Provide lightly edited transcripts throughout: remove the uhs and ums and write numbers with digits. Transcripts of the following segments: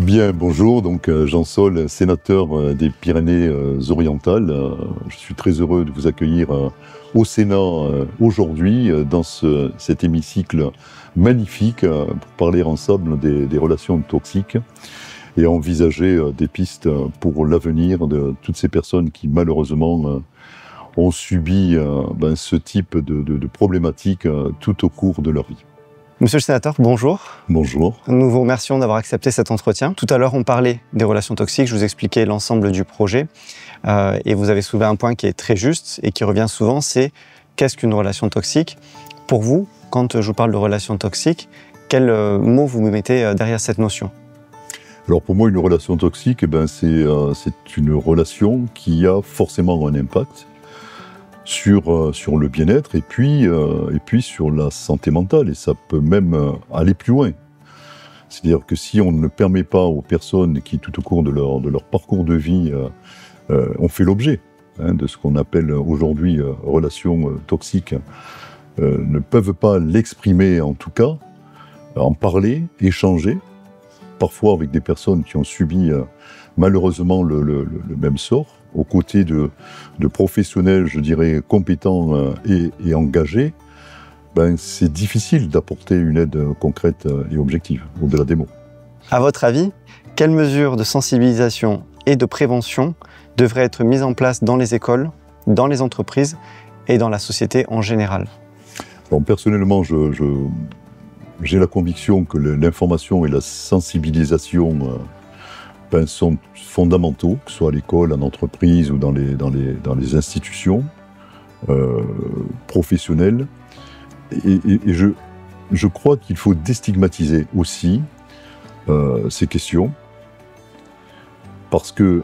Bien, bonjour, donc Jean Sol, sénateur des Pyrénées-Orientales. Je suis très heureux de vous accueillir au Sénat aujourd'hui dans cet hémicycle magnifique pour parler ensemble des relations toxiques et envisager des pistes pour l'avenir de toutes ces personnes qui malheureusement ont subi ce type de problématiques tout au cours de leur vie. Monsieur le sénateur, bonjour. Bonjour. Nous vous remercions d'avoir accepté cet entretien. Tout à l'heure, on parlait des relations toxiques, je vous expliquais l'ensemble du projet. Et vous avez soulevé un point qui est très juste et qui revient souvent, c'est qu'est-ce qu'une relation toxique? Pour vous, quand je vous parle de relation toxique, quel mot vous mettez derrière cette notion? Alors pour moi, une relation toxique, c'est une relation qui a forcément un impact sur le bien-être et puis sur la santé mentale, et ça peut même aller plus loin. C'est-à-dire que si on ne permet pas aux personnes qui, tout au cours de leur parcours de vie, ont fait l'objet de ce qu'on appelle aujourd'hui relations toxiques, ne peuvent pas l'exprimer en tout cas, en parler, échanger, parfois avec des personnes qui ont subi malheureusement le même sort, aux côtés de professionnels, je dirais, compétents et engagés, c'est difficile d'apporter une aide concrète et objective, au-delà des mots. À votre avis, quelles mesures de sensibilisation et de prévention devraient être mises en place dans les écoles, dans les entreprises et dans la société en général? Bon, personnellement, j'ai la conviction que l'information et la sensibilisation sont fondamentaux, que ce soit à l'école, en entreprise ou dans les institutions professionnelles. Et je crois qu'il faut déstigmatiser aussi ces questions, parce que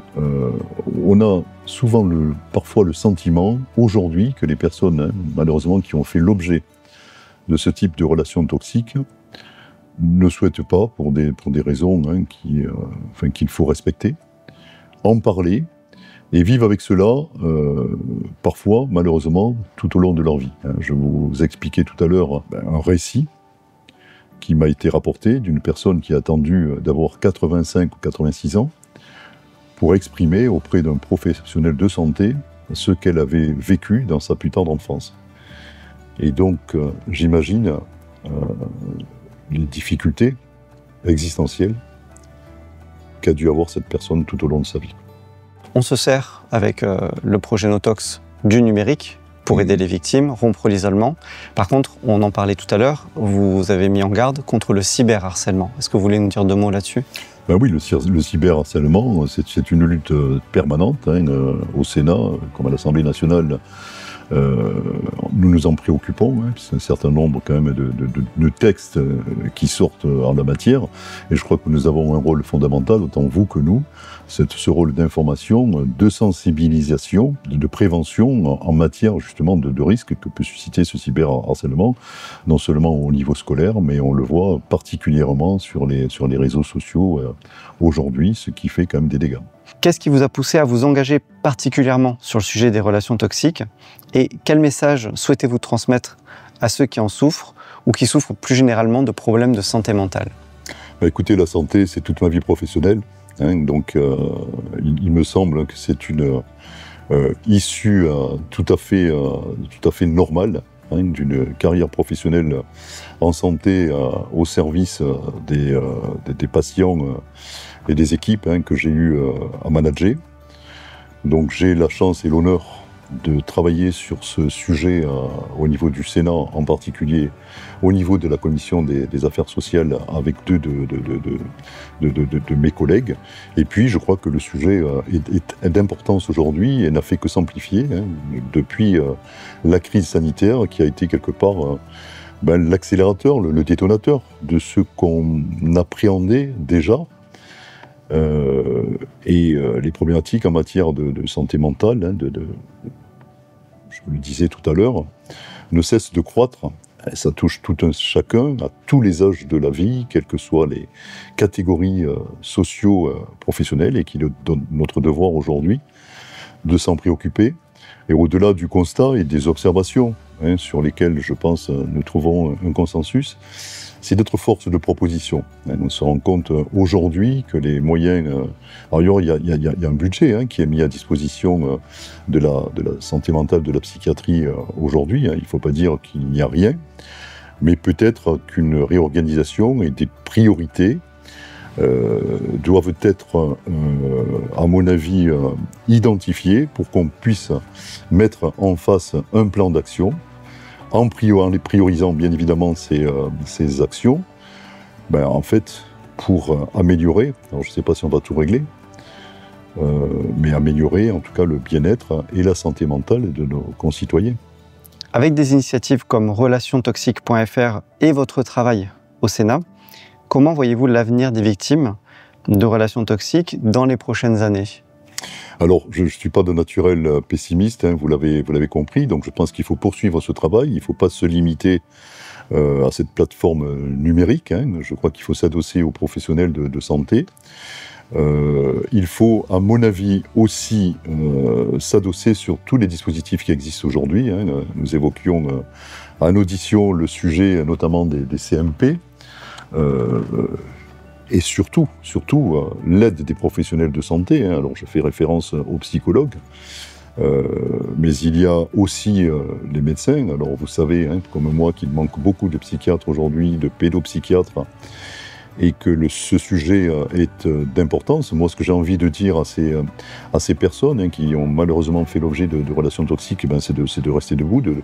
on a souvent parfois le sentiment aujourd'hui que les personnes, malheureusement, qui ont fait l'objet de ce type de relations toxiques ne souhaitent pas, pour des raisons qu'il faut respecter, en parler et vivre avec cela, parfois, malheureusement, tout au long de leur vie. Je vous expliquais tout à l'heure un récit qui m'a été rapporté d'une personne qui a attendu d'avoir 85 ou 86 ans pour exprimer auprès d'un professionnel de santé ce qu'elle avait vécu dans sa plus tendre enfance. Et donc, j'imagine les difficultés existentielles qu'a dû avoir cette personne tout au long de sa vie. On se sert, avec le projet Notox, du numérique pour aider les victimes, rompre l'isolement. Par contre, on en parlait tout à l'heure, vous avez mis en garde contre le cyberharcèlement. Est-ce que vous voulez nous dire deux mots là-dessus? Oui, le cyberharcèlement, c'est une lutte permanente au Sénat, comme à l'Assemblée nationale. Nous nous en préoccupons, c'est un certain nombre quand même de textes qui sortent en la matière, et je crois que nous avons un rôle fondamental, autant vous que nous, ce rôle d'information, de sensibilisation, de prévention en matière justement de risques que peut susciter ce cyberharcèlement, non seulement au niveau scolaire, mais on le voit particulièrement sur les réseaux sociaux aujourd'hui, ce qui fait quand même des dégâts. Qu'est-ce qui vous a poussé à vous engager particulièrement sur le sujet des relations toxiques, et quel message souhaitez-vous transmettre à ceux qui en souffrent ou qui souffrent plus généralement de problèmes de santé mentale? Écoutez, la santé, c'est toute ma vie professionnelle, donc il me semble que c'est une issue tout à fait normale d'une carrière professionnelle en santé au service des patients et des équipes que j'ai eu à manager. Donc j'ai la chance et l'honneur de travailler sur ce sujet au niveau du Sénat, en particulier au niveau de la commission des affaires sociales avec deux de mes collègues. Et puis je crois que le sujet est d'importance aujourd'hui et n'a fait que s'amplifier depuis la crise sanitaire, qui a été quelque part l'accélérateur, le détonateur de ce qu'on appréhendait déjà. Les problématiques en matière de santé mentale, je le disais tout à l'heure, ne cessent de croître. Ça touche tout un chacun, à tous les âges de la vie, quelles que soient les catégories socio-professionnelles, et qu'il est notre devoir aujourd'hui de s'en préoccuper. Et au-delà du constat et des observations sur lesquels, je pense, nous trouvons un consensus, c'est d'être force de proposition. On se rend compte aujourd'hui que les moyens... alors, il y a un budget qui est mis à disposition de la santé mentale, de la psychiatrie aujourd'hui. Il ne faut pas dire qu'il n'y a rien, mais peut-être qu'une réorganisation et des priorités doivent être, à mon avis, identifiées pour qu'on puisse mettre en face un plan d'action, en les priorisant bien évidemment ces actions, en fait, pour améliorer, alors je ne sais pas si on va tout régler, mais améliorer en tout cas le bien-être et la santé mentale de nos concitoyens. Avec des initiatives comme relationstoxiques.fr et votre travail au Sénat, comment voyez-vous l'avenir des victimes de relations toxiques dans les prochaines années ? Alors, je ne suis pas de naturel pessimiste, vous l'avez compris, donc je pense qu'il faut poursuivre ce travail, il ne faut pas se limiter à cette plateforme numérique, je crois qu'il faut s'adosser aux professionnels de santé. Il faut, à mon avis, aussi s'adosser sur tous les dispositifs qui existent aujourd'hui. Nous évoquions en audition le sujet notamment des CMP. Et surtout, l'aide des professionnels de santé. Alors, je fais référence aux psychologues, mais il y a aussi les médecins. Alors, vous savez, comme moi, qu'il manque beaucoup de psychiatres aujourd'hui, de pédopsychiatres, et que ce sujet est d'importance. Moi, ce que j'ai envie de dire à ces personnes qui ont malheureusement fait l'objet de relations toxiques, c'est de rester debout, de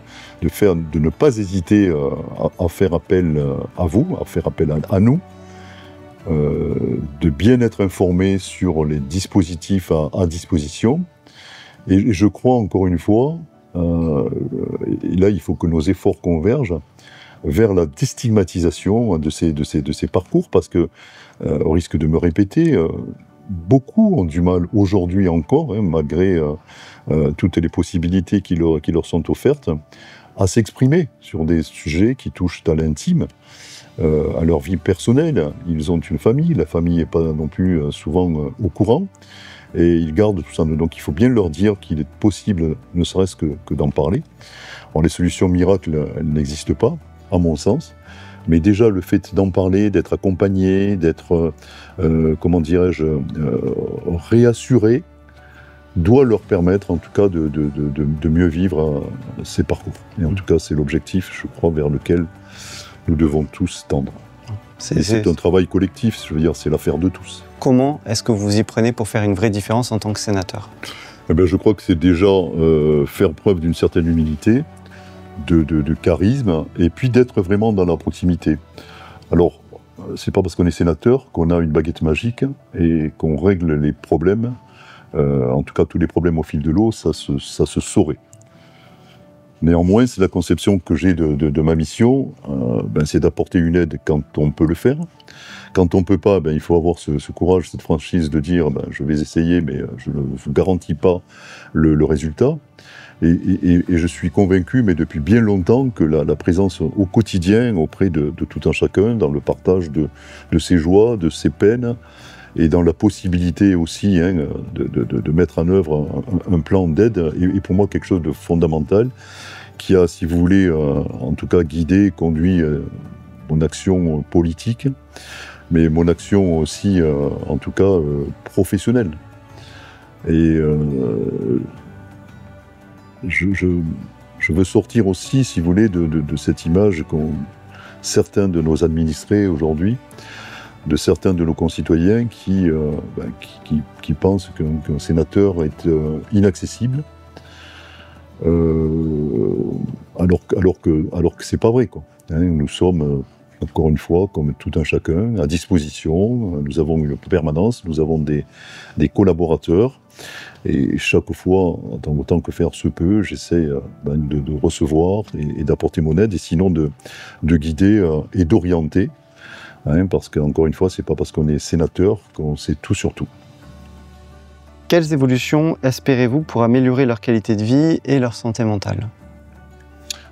ne pas hésiter à faire appel à vous, à faire appel à nous, de bien être informé sur les dispositifs à disposition. Et je crois encore une fois, et là il faut que nos efforts convergent vers la déstigmatisation de ces parcours, parce que, au risque de me répéter, beaucoup ont du mal aujourd'hui encore, malgré toutes les possibilités qui leur sont offertes, à s'exprimer sur des sujets qui touchent à l'intime, à leur vie personnelle. Ils ont une famille, la famille n'est pas non plus souvent au courant, et ils gardent tout ça. Donc il faut bien leur dire qu'il est possible, ne serait-ce que d'en parler. Alors, les solutions miracles, elles n'existent pas, à mon sens, mais déjà le fait d'en parler, d'être accompagné, d'être, réassuré, doit leur permettre en tout cas de mieux vivre ces parcours. Et en tout cas, c'est l'objectif, je crois, vers lequel nous devons tous tendre. C'est un travail collectif, je veux dire, c'est l'affaire de tous. Comment est-ce que vous y prenez pour faire une vraie différence en tant que sénateur ? Je crois que c'est déjà faire preuve d'une certaine humilité, de charisme, et puis d'être vraiment dans la proximité. Alors, c'est pas parce qu'on est sénateur qu'on a une baguette magique et qu'on règle les problèmes. En tout cas, tous les problèmes au fil de l'eau, ça se saurait. Néanmoins, c'est la conception que j'ai de ma mission, c'est d'apporter une aide quand on peut le faire. Quand on ne peut pas, il faut avoir ce courage, cette franchise de dire je vais essayer, mais je ne vous garantis pas le résultat. Et je suis convaincu, mais depuis bien longtemps, que la présence au quotidien auprès de tout un chacun, dans le partage de ses joies, de ses peines, et dans la possibilité aussi de mettre en œuvre un plan d'aide, est pour moi quelque chose de fondamental, qui a, si vous voulez, en tout cas guidé, conduit mon action politique, mais mon action aussi, en tout cas, professionnelle. Et je veux sortir aussi, si vous voulez, de cette image qu'ont certains de nos administrés aujourd'hui, de certains de nos concitoyens qui pensent qu'un sénateur est inaccessible, alors que c'est pas vrai, quoi. Nous sommes, encore une fois, comme tout un chacun, à disposition. Nous avons une permanence, nous avons des collaborateurs, et chaque fois, autant que faire se peut, j'essaie de recevoir et d'apporter mon aide, et sinon de guider et d'orienter. Parce qu'encore une fois, c'est pas parce qu'on est sénateur qu'on sait tout sur tout. Quelles évolutions espérez-vous pour améliorer leur qualité de vie et leur santé mentale ?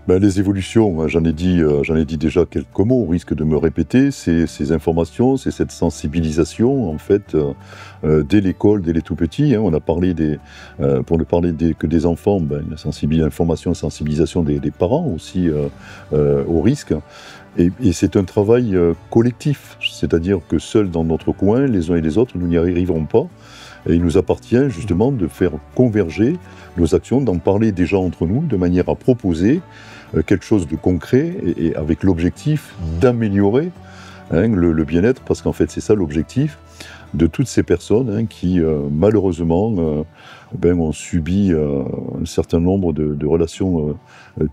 Ben, les évolutions, j'en ai dit déjà quelques mots, au risque de me répéter, ces informations, c'est cette sensibilisation, en fait, dès l'école, dès les tout-petits. On a parlé pour ne parler que des enfants, ben, l'information, sensibilisation des parents aussi au risque. Et c'est un travail collectif, c'est-à-dire que seuls dans notre coin, les uns et les autres, nous n'y arriverons pas. Et il nous appartient justement de faire converger nos actions, d'en parler déjà entre nous, de manière à proposer quelque chose de concret et avec l'objectif d'améliorer le bien-être, parce qu'en fait c'est ça l'objectif de toutes ces personnes qui malheureusement ont subi un certain nombre de relations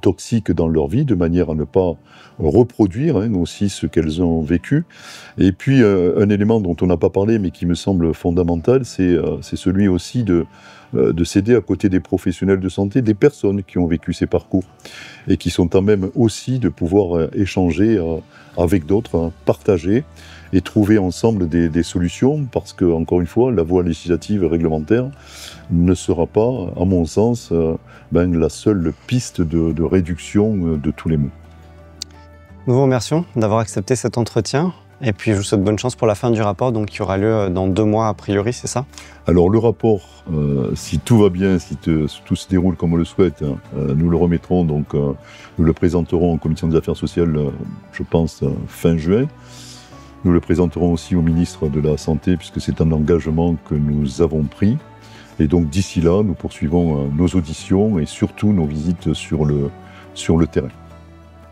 toxiques dans leur vie, de manière à ne pas reproduire aussi ce qu'elles ont vécu. Et puis un élément dont on n'a pas parlé mais qui me semble fondamental, c'est celui aussi de s'aider à côté des professionnels de santé, des personnes qui ont vécu ces parcours et qui sont à même aussi de pouvoir échanger avec d'autres, partager et trouver ensemble des solutions, parce que, encore une fois, la voie législative et réglementaire ne sera pas, à mon sens, la seule piste de réduction de tous les maux. Nous vous remercions d'avoir accepté cet entretien. Et puis, je vous souhaite bonne chance pour la fin du rapport, donc qui aura lieu dans 2 mois a priori, c'est ça? Alors, le rapport, si tout va bien, si tout se déroule comme on le souhaite, nous le remettrons, donc nous le présenterons en commission des affaires sociales, je pense, fin juin. Nous le présenterons aussi au ministre de la Santé, puisque c'est un engagement que nous avons pris. Et donc, d'ici là, nous poursuivons nos auditions et surtout nos visites sur le terrain.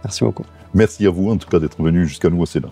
Merci beaucoup. Merci à vous, en tout cas, d'être venu jusqu'à nous au Sénat.